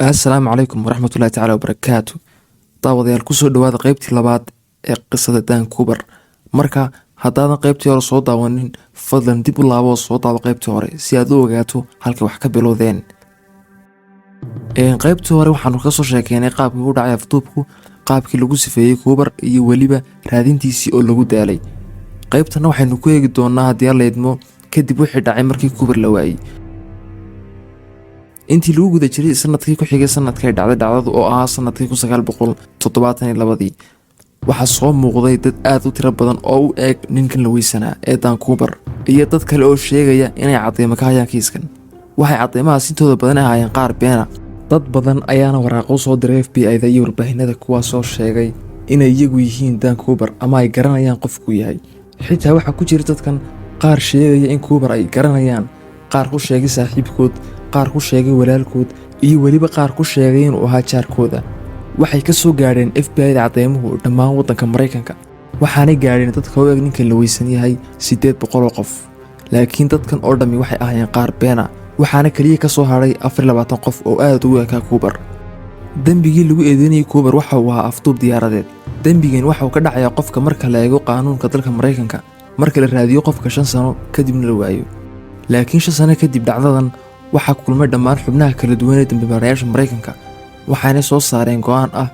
السلام عليكم ورحمة الله تعالى وبركاته. daawadayaal kusoo dhawaada qaybtii labaad ee qisada Dan Cooper. marka haddaadan qaybtii hore soo daawanin fadlan dib u laabo oo soo daawo qaybtii hore si aad u ogaato halka wax ka bilowdeen. qaybtii hore waxaanu ka soo sheekeynay qaabkii u dhacay afduubku, qaabkii lagu sifeeyey Cooper iyo weliba raadintiisii oo lagu daalay. qaybtana waxaynu ku eegi doonaa haddii la idmo kadib wixii dhacay markii Cooper la waayay. intii lagu guda jiray sanadkii ku xigay sanadkay dhacdadu oo ahaa sanadkii 1972 waxa soo muuqday dad aad u tiro badan oo u eeg ninkan la weysanaa ee Dan Cooper iyo dad kale oo sheegaya inay cadeymo ka hayaan kiiskan. waxay cadeymahaas intooda badan ahaayeen qaar beena. dad badan ayaana waraaqo soo diray FBI-da iyo warbaahinada kuwaasoo sheegay inay iyagu yihiin Dan Cooper ama ay garanayaan qofku yahay. xitaa waxaa ku jira dadkan qaar sheegaya in Cooper ay garanayaan, qaar ku sheegay saaxiibkood, qaar ku sheegay walaalkood iyo weliba qaar ku sheegay inuu ahaa jaarkooda. waxay ka soo gaadheen FBI-da cadeymuhu dhammaan waddanka Mareykanka, waxaanay gaadheen dadka u eg ninkan la weysan yahay 800 oo qof. laakiin dadkan oo dhammi waxay ahaayeen qaar beena, waxaana kaliya ka soo hadhay 24 qof oo aad ugu ekaa Cooper. dembigii lagu eedeynayay Cooper waxa uu ahaa afduub diyaaradeed. dembigan waxa uu ka dhacayaa qofka marka la eego qaanuunka dalka Mareykanka, marka la raadiyo qofka 5 sano kadibna la waayo. laakiin 5 sano kadib dhacdadan waxaa kulmay dhammaan xubnaha kala duwan ee dambibaarayaasha Mareykanka, waxaana soo saareen go'aan ah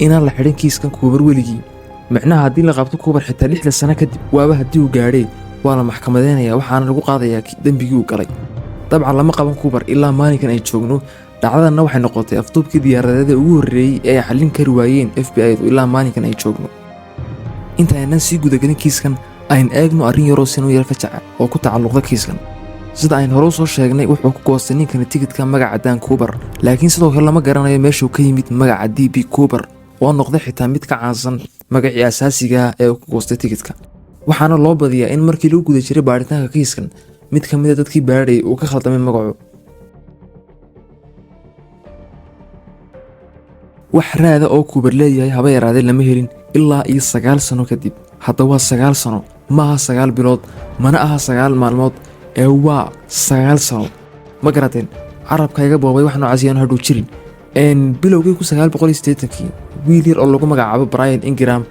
inaan la xidhin kiiskan Cooper weligii. macnaha haddii la qabto Cooper xitaa 6 sano kadib waaba haddii uu gaadhay waa la maxkamadeynayaa, waxaana lagu qaadayaa dembigii uu galay. dabcan lama qaban Cooper ilaa maalinkan ay joogno. dhacdadanna waxay noqotay afduubkii diyaaradeeda ugu horreeyey ee ay xallin kari waayeen FBI-du ilaa maalinkan ay joogno. intaynan sii gudagelin kiiskan ayn eegno arrin yaroo sinuu yar fajaca oo ku tacalluqda kiiskan. sida ayn hore u soo sheegnay wuxuu ku goostay ninkani tigidhka magaca Dan Cooper, laakiin sidoo kale lama garanayo meeshuu ka yimid magaca DB Cooper oo noqday xitaa mid ka caansan magacii asaasiga ah ee uu ku goostay tigidhka. waxaana loo badiyaa in markii lagu guda jiray baaritaanka kiiskan mid ka mid a dadkii baadhayay uu ka khaldamay magacu. wax raada oo Cooper leeyahay haba yaraadee lama helin ilaa iyo 9 sano kadib. hadda waa 9 sano, ma aha 9 bilood, mana aha 9 maalmood, ee waa 9 sano. ma garateen carabka iga boobay wax noocaas ayaan hadhow jirin. bilowgii 1980kii wiil yar oo lagu magacaabo Brian Ingram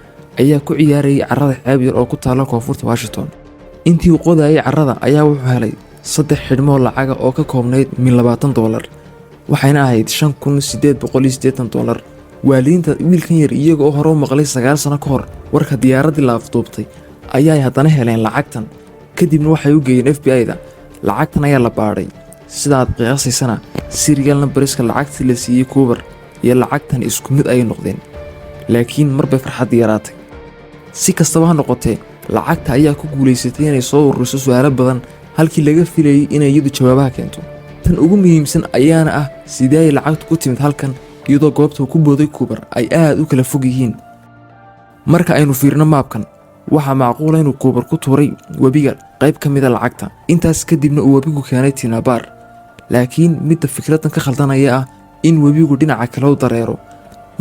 ayaa ku ciyaarayay carrada xeeb yar oo ku taalla koonfurta Washington. intii uu qodayay carrada ayaa wuxuu helay 3 xidhmo lacaga oo ka koobnayd $20, waxayna ahayd $5,880. waalidiinta wiilkan yar iyaga oo hore u maqlay 9 sano ka hor warka diyaaradii la afduubtay ayaa haddana heleen lacagtan. kadibna waxay u geeyeen FBI-da. lacagtan ayaa la baadhay. sidaad qiyaasaysana serial numberska lacagtii la siiyey Cooper iyo lacagtan isku mid ayay noqdeen. laakiin marbay farxad yaraatay. si kastaba ha noqotee lacagta ayaa ku guulaysatay inay soo ururiso su'aalo badan halkii laga filayay inay iyadu jawaabaha keento. tan ugu muhiimsan ayaana ah sidee ay lacagtu ku timid halkan iyadoo goobta ku booday Cooper ay aad u kala fog yihiin. marka aynu fiirno maabkan waxaa macquul ah inuu Cooper ku tuuray webiga qayb ka mid a lacagta, intaas kadibna uu webigu keenay Tinabar. laakiin midda fikradan ka khaldanaya ah in webigu dhinaca kale u dareero.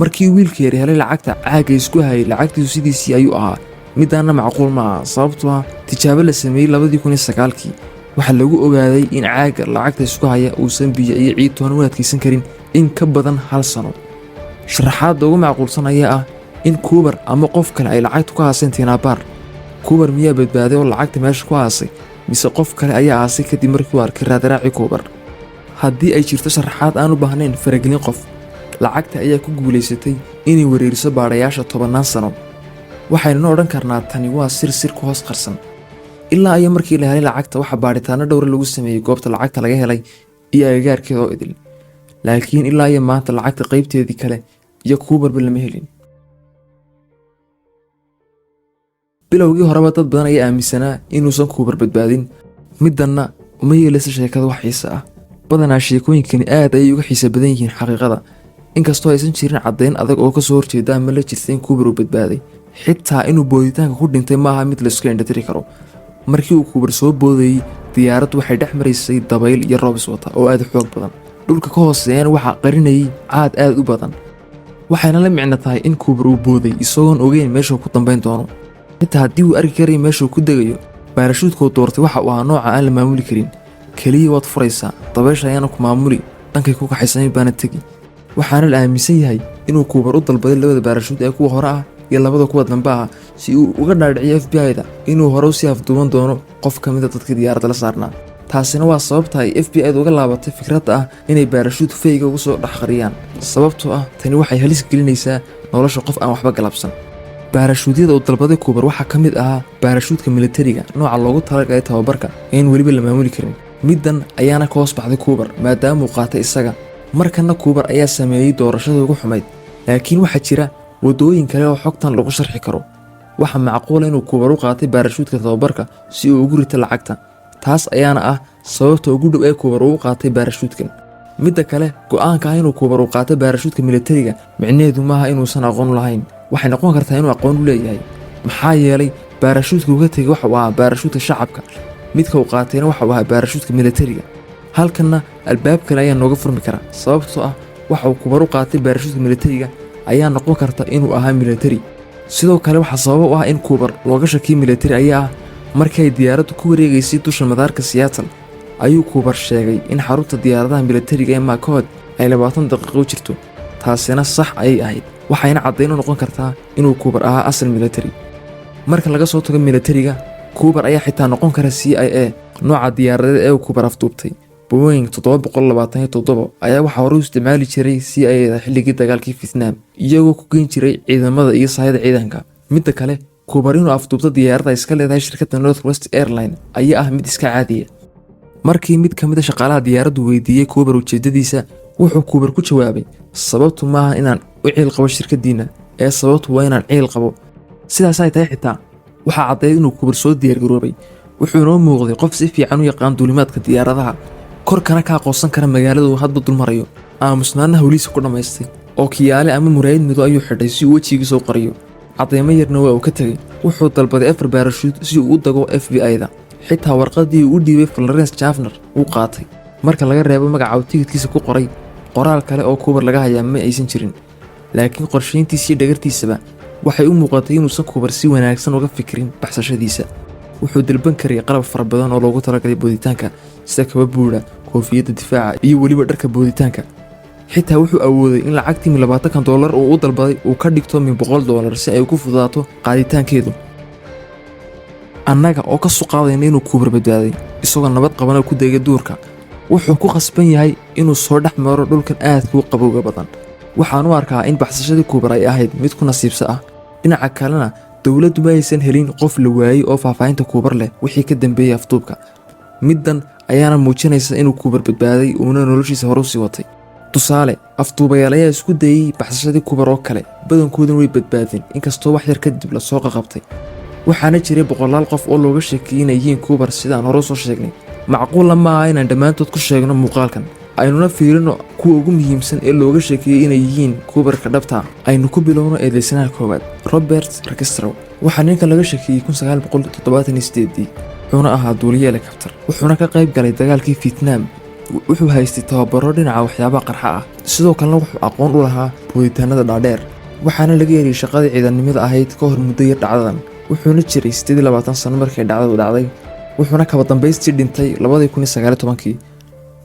markii wiilka yar helay lacagta caaga isku hayay lacagtiisu sidiisii ayuu ahaa. midaana macquul ma aha sababtoo ah tijaabo la sameeyey 2009kii waxaa lagu ogaaday in caaga lacagta isku haya uusan biyo iyo ciid toona u adkaysan karin in ka badan 1 sano. sharaxaadda ugu macquulsan ayaa ah in Cooper ama qof kale ay lacagta ku haaseen Tinabar. Cooper miyaa badbaaday oo lacagta meesha ku haasay mise qof kale ayaa aasay kadib markii uu arkay raadraaci Cooper? haddii ay jirto sharaxaad aan u baahnayn faragelin qof, lacagta ayaa ku guulaysatay inay wareeriso baadhayaasha 10 sano. waxaynuna odhan karnaa tani waa sir ku hoos qarsan. ilaa iyo markii la helay lacagta waxaa baadhitaano dhowr lagu sameeyey goobta lacagta laga helay iyo agagaarkeeda oo idil. laakiin ilaa iyo maanta lacagta qaybteedii kale iyo Cooperba lama helin. bilowgii horeba dad badan ayaa aaminsanaa inuusan Cooper badbaadin. midanna uma yeelaysa sheekada wax xiisa ah. badanaa sheekooyinkani aad ayay uga xiisa badan yihiin xaqiiqada, inkastoo aysan jirin caddayn adag oo ka soo horjeeda ama la jirta in Cooper uu badbaaday. xitaa inuu booditaanka ku dhintay maaha mid la isku indhatiri karo. markii uu Cooper soo boodayay diyaaraddu waxay dhex maraysay dabayl iyo roob iswata oo aad u xoog badan. dhulka ka hooseeyana waxaa qarinayay caad aad u badan. waxayna la micno tahay in Cooper uu booday isagoon ogeyn meeshuu ku dambayn doono. xitaa haddii uu arki karay meeshuu ku degayo, baarashuudkoo doortay waxa uu ahaa nooca aan la maamuli karin. kaliya waad furaysaa, dabaysha ayaana ku maamuli, dhankay ku kaxaysamay baana tegi. waxaana la aaminsan yahay inuu kuubar u dalbaday labada baarashuud ee kuwa hore ah iyo labada kuwa dambe ah si uu uga dhaadhiciyo FBI-da inuu hore usii afduuban doono qof ka mida dadkii diyaaradda la saarnaa. taasina waa sababta ay FBI-da uga laabatay fikradda ah inay baarashuud feyga ugu soo dhex qariyaan, sababtoo ah tani waxay halis gelinaysaa nolosha qof aan waxba galabsan. baarashuudyada uu dalbaday kuubar waxaa ka mid ahaa baarashuudka militariga nooca loogu talagalay tababarka een weliba la maamuli karin. middan ayaana ka hoos baxday kuubar maadaama uu qaatay isaga. markana kuubar ayaa sameeyey doorashadii ugu xumayd, laakiin waxaa jira waddooyin kale oo xogtan lagu sharxi karo. waxaa macquula inuu kuubar u qaatay baarashuudka tababarka si uu ugu rito lacagta, taas ayaana ah sababta ugu dhow ee kuubar uu qaatay baarashuudkan. midda kale, go'aanka ah inuu kuubar uu qaatay baarashuudka militariga micnaheedu maaha inuusan aqoon lahayn. waxay noqon kartaa inuu aqoon u leeyahay, maxaa yeelay baarashuudka uga tegay waxa uu ahaa baarashuudka shacabka, midka uu qaatayna waxa uu ahaa baarashuudka militariga. halkanna albaab kale ayaa nooga furmi kara, sababtoo ah waxa uu kuubar u qaatay baarashuudka militariga ayaa noqon karta inuu ahaa militari. sidoo kale waxaa sabab u ah in kuubar looga shakiyo militari ayaa ah markii ay diyaaraddu ku wareegaysay dusha madaarka Seattle ayuu kuubar sheegay in xarunta diyaaradaha militariga ee McCord ay 20 daqiiqo u jirto. taasina sax ayay ahayd, waxayna caddayn u noqon kartaa inuu kuubar ahaa asal militari. marka laga soo tago militariga, kuubar ayaa xitaa noqon kara CIA. nooca diyaaradeed ee uu kuubar afduubtay Boeing 727 ayaa waxaa hore u isticmaali jiray CIA-da xilligii dagaalkii Vietnam, iyagoo ku geyn jiray ciidamada iyo sahayda ciidanka. midda kale, kuubar inuu afduubto diyaaradda iska leedahay shirkadda Northwest Airlines ayaa ah mid iska caadiya. markii mid ka mid ah shaqaalaha diyaaraddu weydiiyey kuubar ujeedadiisa, wuxuu kuubar ku jawaabay, sababtu maaha inaan u ciil qabo shirkaddiina, ee sababtu waa inaan ciil qabo. sidaas ay tahay xitaa waxaa caddeyd inuu kuubar soo diyaargaroobay. wuxuu inoo muuqday qof si fiican u yaqaan duulimaadka diyaaradaha, korkana ka aqoonsan kara magaalada uu hadba dulmarayo. aamusnaana hawlihiisa ku dhammaystay oo kiyaale ama muraayad mido ayuu xidhay si uu wejigiisa u qariyo. cadeymo yarna waa uu ka tegey. wuxuu dalbaday 4 baarashuud si uu u dago FBI-da. xitaa warqaddii uu u dhiibay Florence Schaffner wuu qaatay. marka laga reebo magaca uu tigidhkiisa ku qoray, qoraal kale oo kuubar laga hayaa ma aysan jirin. laakiin qorshayntiisa iyo dhagartiisaba waxay u muuqatay inuusan kuubar si wanaagsan uga fikirin baxsashadiisa. wuxuu dalban karay qalab fara badan oo loogu talagalay booditaanka, sida kaba buudha, koofiyadda difaaca iyo weliba dharka booditaanka. xitaa wuxuu awooday in lacagtii $20 uu u dalbaday uu ka dhigto $100 si ay ku fududaato qaaditaankeedu. annaga oo ka soo qaadayna inuu kuubar badbaaday isagoo nabad qabana ku degay duurka, wuxuu ku qasban yahay inuu soo dhex maro dhulkan aadka u qabowga badan. waxaan u arkaa in baxsashadii kuubar ay ahayd mid ku nasiibsa ah. dhinaca kalena, dowladdu ma aysan helin qof la waayey oo faahfaahinta kuubar leh wixii ka dambeeyey afduubka. middan ayaana muujinaysa inuu kuubar badbaaday uuna noloshiisa hore u sii watay. tusaale, afduubayaal ayaa isku dayey baxsashadii kuubar oo kale, badankooduna way badbaadeen inkastoo wax yar kadib la soo qaqabtay. waxaana jiray 100 qof oo looga sheekiyey inay yihiin kuubar sidaan hore soo sheegnay. macquulna ma aha inaan dhammaantood ku sheegno muuqaalkan, aynuna fiirino kuwa ugu muhiimsan ee looga sheekiyey inay yihiin kuubarka dhabta. aynu ku bilowno eedeysanaha koowaad, Robert Rackstraw. waxaa ninkan laga sheekiyey 1978 wuxuuna ahaa duuliye helikabtar, wuxuuna ka qayb galay dagaalkii Vietnam. wuxuu haystay tababaro dhinaca waxyaabaha qarxa ah, sidoo kalena wuxuu aqoon u lahaa booditaanada dhaadheer. waxaana laga heliyey shaqadii ciidannimada ahayd ka hor muddo yar dhacdadan. wuxuuna jiray 28 sano markay dhacdadu dhacday, wuxuuna kaba dambaystii dhintay 2019.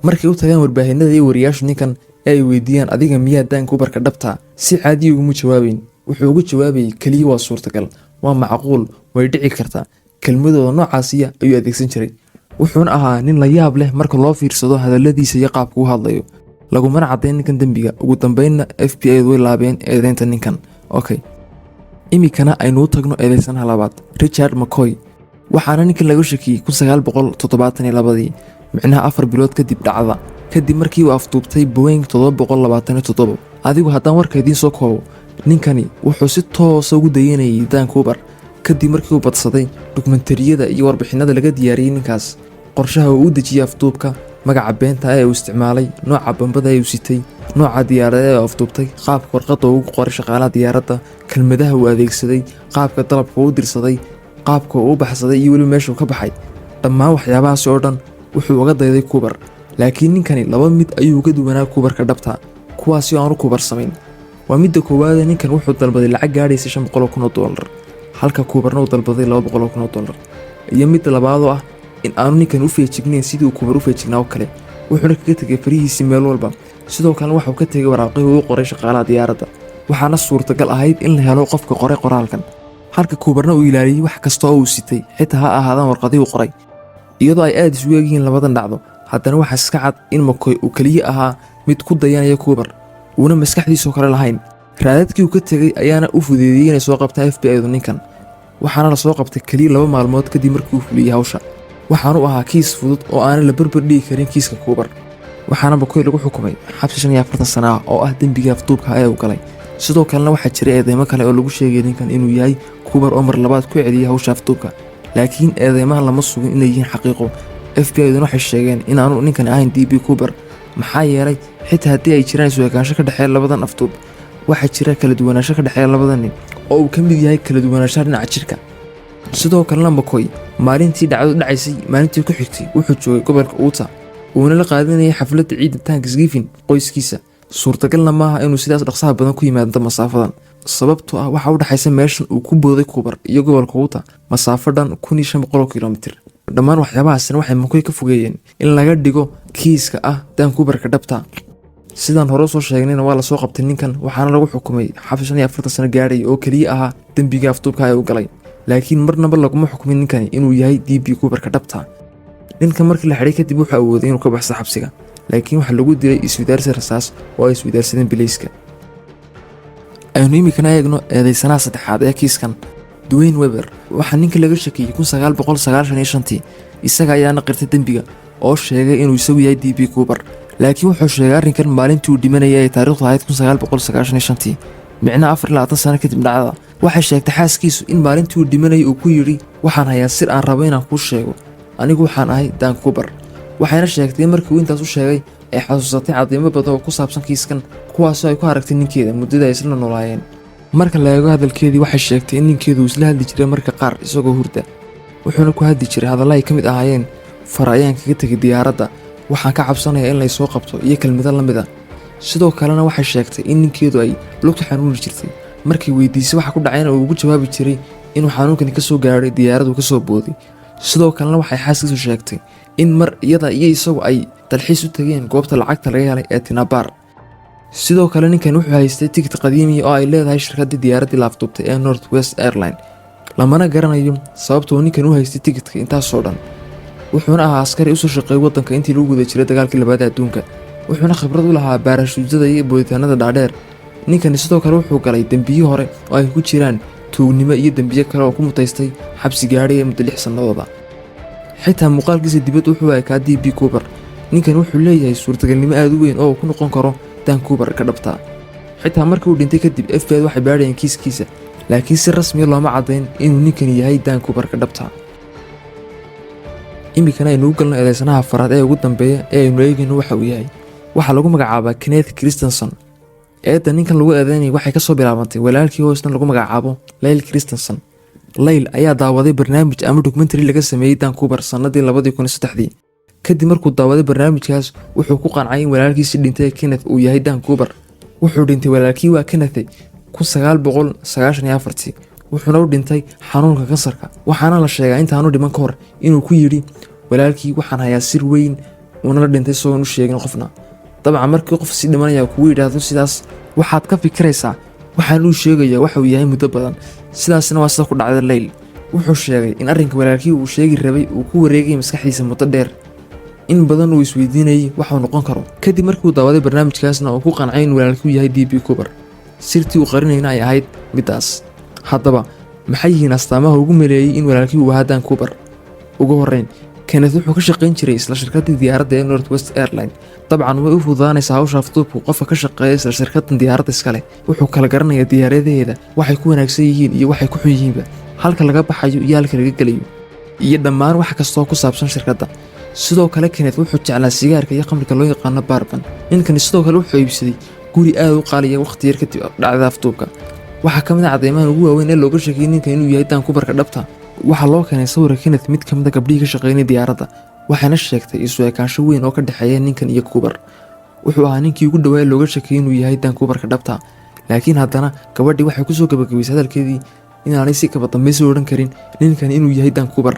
markay u tagaan warbaahinada iyo wariyaashu ninkan ee ay weydiiyaan, adiga miyaa daan kuubarka dhabta, si caadi uguma jawaabayn. wuxuu ugu jawaabayay, keliya waa suurtagal, waa macquul, way dhici kartaa. kelmadooda noocaasiya ayuu adeegsan jiray. wuxuuna ahaa nin la yaab leh marka loo fiirsado hadalladiisa iyo qaabka uu hadlayo. lagumana caddayn ninkan dembiga. ugu dambeynna FBI-du way laabeen eedeynta ninkan. imikana aynu u tagno eedeysanaha labaad, Richard McCoy. waxaana ninkan laga shakiyey 1972, micnaha 4 bilood kadib dhacda, kadib markii uu afduubtay Boeing 727. adigu haddaan warka idiin soo koobo, ninkani wuxuu si toosa ugu dayanayay daan kuubar kadib markii uu badsaday dokumentariyada iyo warbixinada laga diyaariyey ninkaas. qorshaha uu u dejiyey afduubka, magaca beenta ee uu isticmaalay, nooca bambada ee uu sitay, nooca diyaarada ee uu afduubtay, qaabka warqadda uu ugu qoray shaqaalaha diyaaradda, kelmadaha uu adeegsaday, qaabka dalabka uu dirsaday, qaabka uu u baxsaday iyo weliba meeshuu ka baxay. dhammaan waxyaabahaasi oo dhan wuxuu uga dayday kuubar. laakiin ninkani 2 mid ayuu uga duwanaa kuubarka dhabta, kuwaasi oo aanu kuubar samayn. waa midda koowaad, ninkan wuxuu dalbaday lacag gaadhaysa $500,000, halka kuubarna uu dalbaday $200,000. iyo midda labaad oo ah in aanu ninkan u feejignayn sidii uu kuubar u feejignaa oo kale. wuxuuna kaga tegay farihiisii meel walba. sidoo kalena waxuu ka tegay waraaqihii uu qoray shaqaalaha diyaaradda, waxaana suurtagal ahayd in la helo qofka qoray qoraalkan, halka Cooperna uu ilaaliyey wax kasta oo uu sitay, xitaa ha ahaadaan warqadihii uu qoray. iyadoo ay aad isugu egyihiin labadan dhacdo, haddana waxaa iska cad in McCoy uu keliya ahaa mid ku dayanaya Cooper, uuna maskaxdiisoo kale lahayn. raadadkii uu ka tegay ayaana u fudeediyey inay soo qabtaan FBI-du ninkan, waxaana la soo qabtay keliya 2 maalmood kadib markii uu fuliyey hawsha. waxaanu ahaa kiis fudud oo aanan la barbar dhigi karin kiiska Cooper, waxaana McCoy lagu xukumay xabsi 45 sano ah oo ah dembiga afduubka ee uu galay. sidoo kalena waxaa jiray eedeymo kale oo lagu sheegay ninkan inuu yahay Cooper oo mar labaad ku celiyay hawsha afduubka, laakiin eedeymaha lama sugin inay yihiin xaqiiqo. FBI-duna waxay sheegeen in aanu ninkan ahayn DB Cooper, maxaa yeelay xitaa haddii ay jiraan isweekaansho ka dhexeeya labadan afduub, waxaa jira kala duwanaansho ka dhexeeya labadan nin oo uu ka mid yahay kala duwanaanshaha dhinaca jirka. sidoo kalena McCoy maalintii dhacdo dhacaysay maalintii ku xigtay wuxuu joogay gobolka Utah, uuna la qaadanayay xafladda ciidda Thanksgiving qoyskiisa. suurtagalna maaha inuu sidaas dhaqsaha badan ku yimaado masaafadan, sababtoo ah waxa u dhaxaysa meeshan uu ku booday Cooper iyo gobolka Utah masaafo dhan 1500 kilomitir. dhammaan waxyaabahaasina waxay McCoy ka fogeeyeen in laga dhigo kiiska ah Dan Cooper-ka dhabta. sidaan hore soo sheegnayna waa la soo qabtay ninkan, waxaana lagu xukumay xabsi 45 sano gaadhay oo keliya ahaa dembiga afduubka ee uu galay, laakiin marnaba laguma xukumin ninkani inuu yahay DB Cooper-ka dhabta. ninkan markii la xidhay kadib wuxuu awooday inuu ka baxso xabsiga, laakiin waxaa lagu dilay iswidaarsi rasaas oo ay iswidaarsadeen bilayska. aynu imikana eegno eedeysanaha saddexaad ee kiiskan, Dwayne Weber. waxaa ninka laga shakiyey 1995 isaga ayaana qirtay dembiga oo sheegay inuu isagu yahay DB Cooper, laakiin wuxuu sheegay arrinkan maalintii uu dhimanayay ay taariikhdu ahayd 1995, micna 24 sano kadib dhacdada. waxay sheegtay xaaskiisu in maalintii uu dhimanayay uu ku yidhi, waxaan hayaa sir aan rabo inaan kuu sheego, anigu waxaan ahay Dan Cooper. waxayna sheegtay markii uu intaas u sheegay ay xasuusatay cadeymo badan oo ku saabsan kiiskan, kuwaasoo ay ku aragtay ninkeeda muddada ay isla noolaayeen. marka la eego hadalkeedii, waxay sheegtay in ninkeedu uu isla hadli jiray marka qaar isagoo hurda, wuxuuna ku hadli jiray hadalla ay ka mid ahaayeen, far ayaan kaga tegay diyaaradda, waxaan ka cabsanayaa in laysoo qabto, iyo kelmado la mid a. sidoo kalena waxay sheegtay in ninkeedu ay lugta xanuuni jirtay, markay weydiisay waxa ku dhacayna uu ugu jawaabi jiray inuu xanuunkani ka soo gaadhay diyaaraddu ka soo booday. sidoo kalena waxay xaaskiisu sheegtay in mar iyada iyo isagu ay dalxiis u tageen goobta lacagta laga helay ee Tinabar. sidoo kale ninkan wuxuu haystay tikid qadiimi oo ay leedahay shirkadda diyaaraddii la afduubtay ee Northwest Airlines, lamana garanayo sababtoo ninkan u haystay tikidka intaasoo dhan. wuxuuna ahaa askari u soo shaqeeyay waddanka intii lagu guda jiray dagaalkii labaad ee adduunka, wuxuuna khibrad u lahaa baarashuudada iyo booditaanada dhaadheer. ninkani sidoo kale wuxuu galay dembiyo hore oo ay ku jiraan tuugnimo iyo dembiyo kale oo ku mutaystay xabsi gaadhay muddo 6 sannadooda. xitaa muuqaalkiisa dibadda wuxuu ekaa DB Cooper. ninkan wuxuu leeyahay suurtagalnimo aad u weyn oo uu ku noqon karo Dan Cooper-ka dhabta. xitaa markii uu dhintay kadib FBI waxay baadhayeen kiiskiisa, laakiin si rasmi ah looma caddayn inuu ninkani yahay Dan Cooper-ka dhabta. imikana aynu u galno eedeysanaha afraad ee ugu dambeeya ee aynu eegayno waxa uu yahay. waxaa lagu magacaabaa Kenneth Christensen. eedda ninkan lagu eedeynayay waxay ka soo bilaabantay walaalkii hoosna lagu magacaabo Lyle Christensen. Lyle ayaa daawaday barnaamij ama documentary laga sameeyay Dan Cooper sanadii 2003. kadib markuu daawaday barnaamijkaas, wuxuu ku qancay in walaalkiisii dhintay Kenneth uu yahay Dan Cooper. wuxuu dhintay walaalkii waa Kenneth 1994, wuxuuna u dhintay xanuunka kansarka. waxaana la sheegaa intaanu dhiman ka hor inuu ku yidhi, walaalkii waxaan hayaa sir weyn, uuna la dhintay isagoon u sheegin qofna. dabcan markii qof si dhimanaya kugu yidhaahdo sidaas, waxaad ka fikiraysaa waxaan uu sheegayaa waxa uu yahay muddo badan. sidaasna waa sida ku dhacday Lyle. wuxuu sheegay in arrinka walaalkii uu sheegi rabay uu ku wareegay maskaxdiisa muddo dheer, in badan uu isweydiinayay waxa uu noqon karo. kadib markii uu daawaday barnaamijkaasna uu ku qancay in walaalkii uu yahay DB Cooper, sirtii uu qarinayna ay ahayd midaas. haddaba maxay yihiin astaamaha ugu maleeyay in walaalkii uu ahaa Dan Cooper? ugu horreyn, Kenneth wuxuu ka shaqayn jiray isla shirkadda diyaaradda ee Northwest Airlines. dabcan way u fududaanaysaa hawsha afduubku qofka ka shaqeeya isla shirkaddan diyaaradda iskale. wuxuu kala garanayaa diyaaradaheeda waxay ku wanaagsan yihiin iyo waxay ku xun yihiinba, halka laga baxayo iyo halka laga gelayo, iyo dhammaan wax kastoo ku saabsan shirkadda. sidoo kale Kenneth wuxuu jeclaa sigaarka iyo khamriga loo yaqaano bourbon. ninkani sidoo kale wuxuu iibsaday guri aad u qaaliya waqti yar kadib dhacdada afduubka. waxaa ka mid ah cadeymahan ugu waaweyn ee looga sheegay ninkan inuu yahay Dan Cooper-ka dhabta. waxaa loo keenay sawirka Kenneth mid ka mid ah gabdhihii ka shaqeynay diyaaradda, waxayna sheegtay isu ekaansho weyn oo ka dhexeeya ninkan iyo Cooper. wuxuu ahaa ninkii ugu dhawaay looga sheegay inuu yahay Dan Cooper-ka dhabta, laakiin haddana gabadhii waxay ku soo gabagabaysay hadalkeedii inaanay si kaba dambaysi odhan karin ninkan inuu yahay Dan Cooper.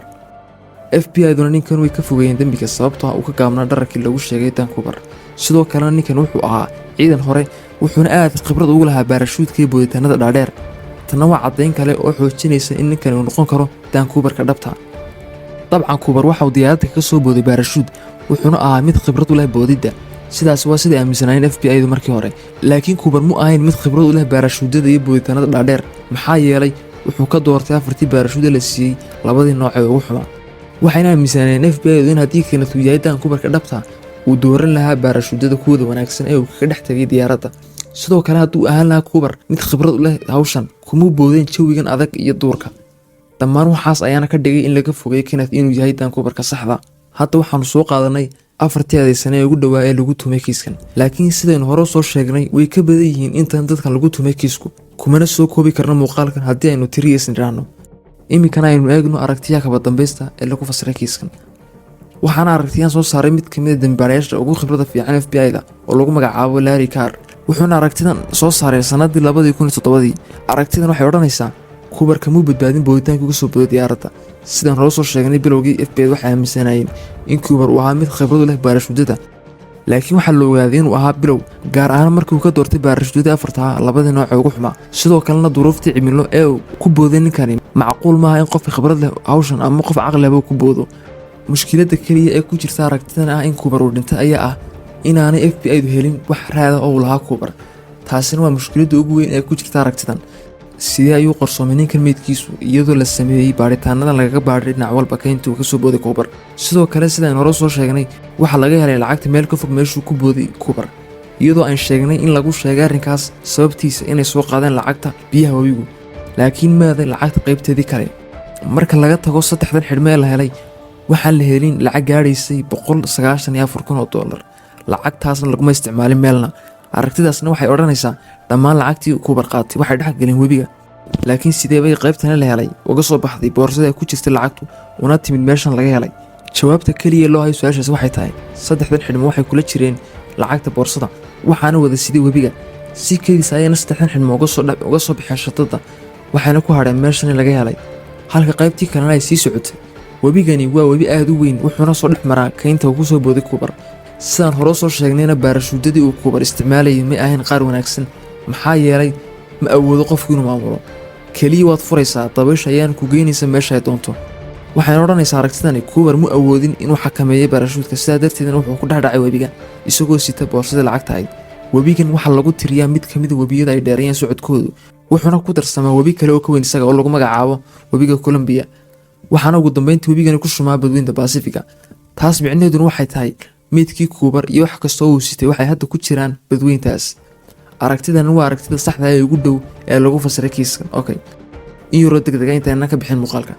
FBI-duna ninkan way ka fogeeyeen dembiga sababtoo ah uu ka gaabnaa dhararkii lagu sheegay Vancouver. sidoo kalena ninkan wuxuu ahaa ciidan hore wuxuuna aad khibrad ugu lahaa baarashuudka iyo booditaanada dhaadheer. tanna waa caddayn kale oo xoojinaysa in ninkan uu noqon karo Vancouver-ka dhabta. dabcan Cooper waxa uu diyaaradda ka soo booday baarashuud wuxuuna ahaa mid khibrad u leh boodidda. sidaas waa sida aaminsanaayeen FBI-du markii hore, laakiin Cooper mu ahayn mid khibrad u leh baarashuudada iyo booditaanada dhaadheer maxaa yeelay wuxuu ka doortay 4 baarashuud la siiyey labadii nooc ee ugu xumaa. waxayna aaminsanaayeen FBI-du in haddii keenatu yahay Vancouver-ka dhabta uu dooran lahaa baarashuudada kuwada wanaagsan ee uu kaga dhex tagay diyaaradda. sidoo kale hadduu ahaan lahaa Cooper mid khibrad u leh hawshan kuma boodeen jawigan adag iyo duurka. dhammaan waxaas ayaana ka dhigay in laga fogeeyo Kenneth inuu yahay Vancouver-ka saxda. hadda waxaanu soo qaadanay 4 sano ee ugu dhawaa ee lagu tumay kiiskan, laakiin sidaynu hore soo sheegnay way ka badan yihiin intan dadkan lagu tumay kiisku. kumana soo koobi karno muuqaalkan haddii aynu tiriyaysan raacno. iminkana aynu eegno aragtiyaha kaba dambaysta ee lagu fasiray kiiskan. waxaana aragtiyan soo saaray mid ka mid ah dambaarayaasha ugu khibrada fiican FBI-da oo lagu magacaabo Larry Carr. wuxuuna aragtidan soo saaray sanadii 2007. aragtidan waxay odhanaysaa Cooper kamuu badbaadin booditaanka uga soo booday diyaaradda. sidaan hore soo sheegnay bilowgii FBI waxay aaminsanayeen in Cooper uu ahaa mid khibrad u leh baarashuudada, laakiin waxaa la ogaaday inuu ahaa bilow, gaar ahaan markii uu ka doortay baarashuudada 4 labadii nooc ee ugu xumaa. sidoo kalena duruuftii cimilo ee uu ku booday ninkani macquul maaha in qof khibrad leh hawshan ama qof caqli leh uu ku boodo. mushkiladda kaliya ee ku jirta aragtidan ah in Cooper uu dhintay ayaa ah inaanay FBI-du helin wax raada oo uu lahaa Cooper. taasina waa mushkiladda ugu weyn ee ku jirta aragtidan. sidee ayuu qarsoomay ninkan meydkiisu iyadoo la sameeyey baaritaanada lagaga baadhay dhinac walba kayntii uu ka soo booday Cooper. sidoo kale sidaan hore soo sheegnay waxaa laga helay lacagta meel ka fog meeshuu ku booday Cooper, iyadoo aan sheegnay in lagu sheegay arrinkaas sababtiisa inay soo qaadeen lacagta biyaha webigu, laakiin maaday lacagta qaybteedii kale. marka laga tago 3 xidhme ee la helay waxaan la helin lacag gaadhaysay $194,000. lacagtaasna laguma isticmaalin meelna. aragtidaasna waxay odhanaysaa dhammaan lacagtii Cooper qaatay waxay dhex galeen webiga, laakiin sidee bay qaybtana la helay uga soo baxday boorsada ku jirtay lacagtu una timid meeshan laga helay? jawaabta kaliya loo hayo su'aashaas waxay tahay 3 xidhmo waxay kula jireen lacagta boorsada waxaana wada sidii webiga. si kaliis ayana 3 xidhmo uga soo baxeen shadada waxaana ku hadheen meeshan laga helay, halka qaybtii kalena ay sii socotay. webigani waa webi aad u weyn wuxuuna soo dhex maraa kaynta uu ku soo booday Cooper. sidaan hore soo sheegnayna baarashuudadii uu Cooper isticmaalayay ma ahayn qaar wanaagsan maxaa yeelay ma awoodo qofku inuu maamulo. kaliya waad furaysaa dabaysha ayaan ku geynaysa meesha ay doonto. waxayna odhanaysaa aragtidani Cooper mu awoodin inuu xakameeyo baarashuudka, sidaa darteedna wuxuu ku dhexdhacay webiga isagoo sita boorsada lacagta ahayd. webigan waxaa lagu tiriyaa mid ka mid ah webiyada ay dheereeyeen socodkoodu, wuxuuna ku darsamaa webi kale oo ka weyn isaga oo lagu magacaabo webiga Columbia. waxaana ugu dambeyntii webigani ku shumaa badweynta Pacifica. taas micnaheeduna waxay tahay meydkii Cooper iyo wax kastoo uu sitay waxay hadda ku jiraan badweyntaas. aragtidan waa aragtida saxda ah ee ugu dhow ee lagu fasiray kiiskan. in yaro degdeg ah intaanaan ka bixin muuqaalka,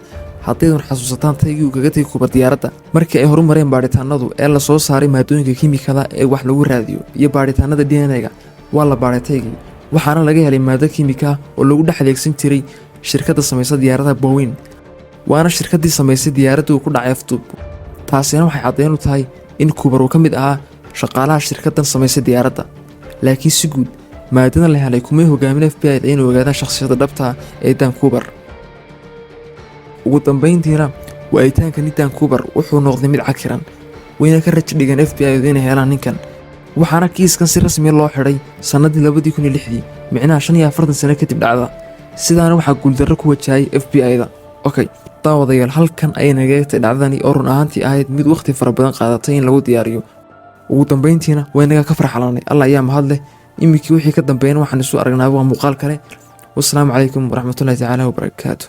haddaydan xasuusataan taygii uu kaga tagay Cooper diyaaradda markii ay horumareen baaritaanadu ee la soo saaray maadooyinka kiimikada ee wax lagu raadiyo iyo baaritaanada DNA-ga. waa la baaray taygii waxaana laga helay maado kiimika oo lagu dhex adeegsan jiray shirkadda samaysa diyaaradaha Boeing, waana shirkaddii samaysay diyaaradda uu ku dhacay afduub. taasina waxay caddeyn u tahay in Cooper uu ka mid ahaa shaqaalaha shirkaddan samaysay diyaaradda, laakiin si guud maadadan la helay kumay hogaamin FBI-da inay ogaadaan shakhsiyadda dhabta ee Vancouver. ugu dambeyntiina waayitaanka Vancouver wuxuu noqday mid cakiran, wayna ka rajo dhigeen FBI-du inay helaan ninkan. waxaana kiiskan si rasmi loo xidhay sanadii 2006, micnaha 45 sano kadib dhacda. sidaana waxaa guuldarro ku wajahay FBI-da. daawadayaal halkan ayay naga eegtay dhacdadani oo run ahaantii ahayd mid waqti fara badan qaadatay in lagu diyaariyo. ugu dambeyntiina waynaga ka farxalanay. alla ayaa mahad leh. iminkii wixii ka dambeeyna waxaan isu aragnaa waa muuqaal kale. wassalaamu calaykum waraxmatullaahi tacaala wabarakaatuh.